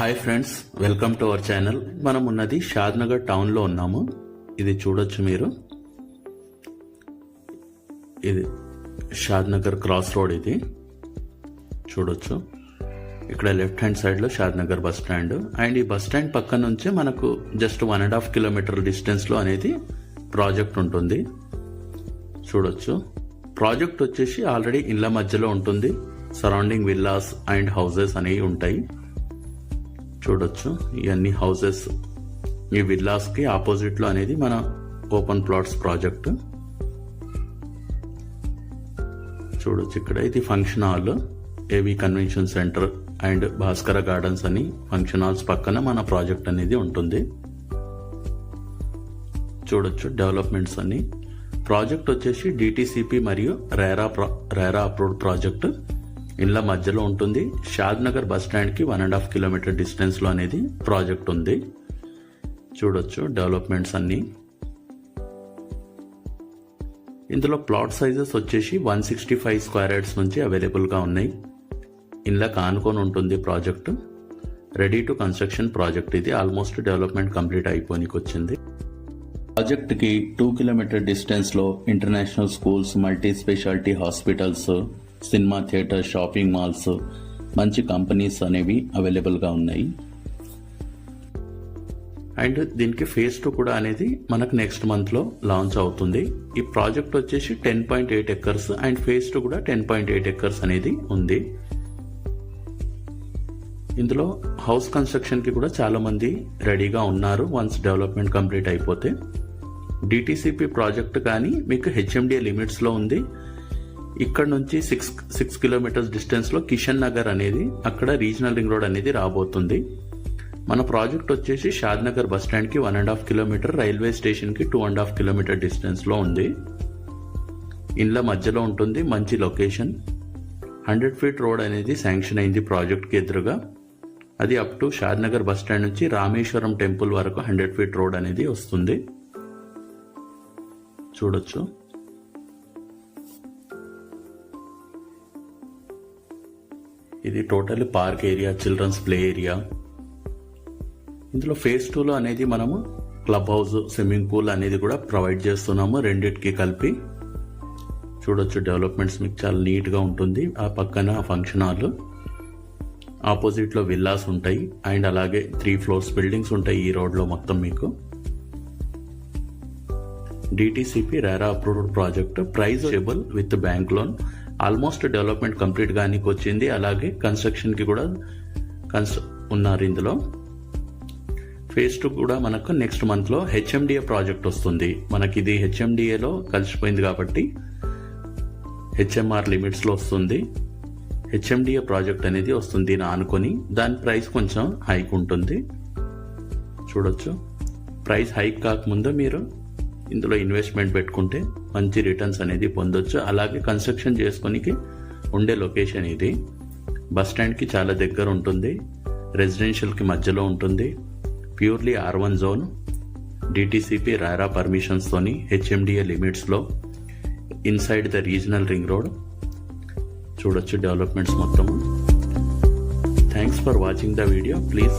Hi friends, welcome to our channel. మనం ఉన్నది షాద్నగర్ టౌన్లో ఉన్నాము. ఇది చూడొచ్చు మీరు. ఇది షాద్నగర్ క్రాస్ రోడ్. ఇది చూడొచ్చు. ఇక్కడ లెఫ్ట్ హ్యాండ్ సైడ్లో షాద్నగర్ బస్ స్టాండ్. అండ్ ఈ బస్ స్టాండ్ పక్క నుంచే మనకు జస్ట్ 1.5 కిలోమీటర్ డిస్టెన్స్లో అనేది ప్రాజెక్ట్ ఉంటుంది. చూడొచ్చు. ప్రాజెక్ట్ వచ్చేసి ఆల్రెడీ ఇళ్ల మధ్యలో ఉంటుంది. సరౌండింగ్ విల్లాస్ అండ్ హౌసెస్ అనేవి ఉంటాయి. చూడొచ్చు. ఇవన్నీ హౌసెస్. ఈ విల్లాస్ కి ఆపోజిట్ లో అనేది మన ఓపెన్ ప్లాట్స్ ప్రాజెక్ట్. చూడొచ్చు. ఇక్కడ ఇది ఫంక్షన్ హాల్, ఏవి convention centre and Bhaskara gardens అని ఫంక్షన్ హాల్స్ పక్కన మన ప్రాజెక్ట్ అనేది ఉంటుంది. చూడొచ్చు డెవలప్మెంట్స్ అన్ని. ప్రాజెక్ట్ వచ్చేసి డిటిసిపి మరియు రేరా అప్రూవ్డ్ ప్రాజెక్ట్. ఇళ్ల మధ్యలో ఉంటుంది. షాద్నగర్ బస్ స్టాండ్ కి 1.5 కిలోమీటర్ డిస్టెన్స్ లో అనేది ప్రాజెక్ట్ ఉంది. చూడొచ్చు డెవలప్మెంట్స్ అన్ని. ఇందులో ప్లాట్ సైజెస్ వచ్చేసి 165 స్క్వేర్ యార్డ్స్ నుంచి అవైలబుల్ గా ఉన్నాయి. ఇళ్ళకి ఆనుకొని ఉంటుంది project. Ready to construction project. ఇది ఆల్మోస్ట్ డెవలప్మెంట్ కంప్లీట్ అయిపోనికి వచ్చింది. ప్రాజెక్ట్ కి 2 కిలోమీటర్ డిస్టెన్స్ లో international schools, multi speciality hospitals, cinema theatre, shopping malls, మంచి కంపెనీస్ అనేవి అవైలబుల్ గా ఉన్నాయి. అండ్ దీనికి ఫేజ్ 2 కూడా అనేది మనకు నెక్స్ట్ మంత్ లో లాంచ్ అవుతుంది. ఈ ప్రాజెక్ట్ వచ్చేసి 10.8 ఎకర్స్ అండ్ ఫేజ్ 2 కూడా 10.8 ఎకర్స్ అనేది ఉంది. ఇందులో హౌస్ కన్స్ట్రక్షన్ కి కూడా చాలా మంది రెడీగా ఉన్నారు. వన్స్ డెవలప్మెంట్ కంప్లీట్ అయిపోతే. డిటిసిపి ప్రాజెక్ట్ కానీ మీకు హెచ్ఎండిఏ లిమిట్స్ లో ఉంది. ఇక్కడ నుంచి 6 కిలోమీటర్స్ డిస్టెన్స్ లో కిషన్ నగర్ అనేది, అక్కడ రీజనల్ రింగ్ రోడ్ అనేది రాబోతుంది. మన ప్రాజెక్ట్ వచ్చేసి షాద్నగర్ బస్ స్టాండ్ కి 1.5 కిలోమీటర్, రైల్వే స్టేషన్ కి 2.5 కిలోమీటర్ డిస్టెన్స్ లో ఉంది. ఇండ్ల మధ్యలో ఉంటుంది. మంచి లొకేషన్. 100 ఫీట్ రోడ్ అనేది శాంక్షన్ అయింది ప్రాజెక్ట్ కి ఎదురుగా. అది up to Shadnagar bus stand నుంచి రామేశ్వరం టెంపుల్ వరకు 100 ఫీట్ రోడ్ అనేది వస్తుంది. చూడొచ్చు. ఇది total park area, children's play area. ఇందులో ఫేజ్ 2 లో అనేది మనము క్లబ్ హౌస్, స్విమ్మింగ్ పూల్ అనేది కూడా ప్రొవైడ్ చేస్తున్నాము, రెండిటికి కలిపి. చూడొచ్చు డెవలప్మెంట్స్ మీకు చాలా నీట్ గా ఉంటుంది. ఆ పక్కన ఫంక్షన్ హాల్, ఆపోజిట్ లో విల్లాస్ ఉంటాయి అండ్ అలాగే 3 ఫ్లోర్స్ బిల్డింగ్స్ ఉంటాయి ఈ రోడ్ లో మొత్తం మీకు. DTCP RERA approved project. Price able with bank loan. Almost development complete గానికి వచ్చింది. అలాగే కన్స్ట్రక్షన్ కి కూడా ఉన్నారు ఇందులో. ఫేజ్ 2 కూడా మనకు నెక్స్ట్ మంత్ లో హెచ్ఎండిఏ ప్రాజెక్ట్ వస్తుంది. మనకి ఇది హెచ్ఎండిఏలో కలిసిపోయింది కాబట్టి హెచ్ఎంఆర్ లిమిట్స్ లో వస్తుంది. హెచ్ఎండిఏ ప్రాజెక్ట్ అనేది వస్తుంది దీన్ని ఆనుకొని. దాని ప్రైస్ కొంచెం హైక్ ఉంటుంది. చూడొచ్చు. ప్రైస్ హైక్ కాకముందు మీరు ఇందులో ఇన్వెస్ట్మెంట్ పెట్టుకుంటే మంచి రిటర్న్స్ అనేది పొందొచ్చు. అలాగే కన్స్ట్రక్షన్ చేసుకునికి ఉండే లొకేషన్ ఇది. బస్ స్టాండ్ కి చాలా దగ్గర ఉంటుంది. రెసిడెన్షియల్ కి మధ్యలో ఉంటుంది. Purely R1 zone. DTCP RERA permissions తోని హెచ్ఎండిఏ లిమిట్స్ లో inside the regional ring road. చూడొచ్చు డెవలప్మెంట్స్ మొత్తము. Thanks for watching the video. Please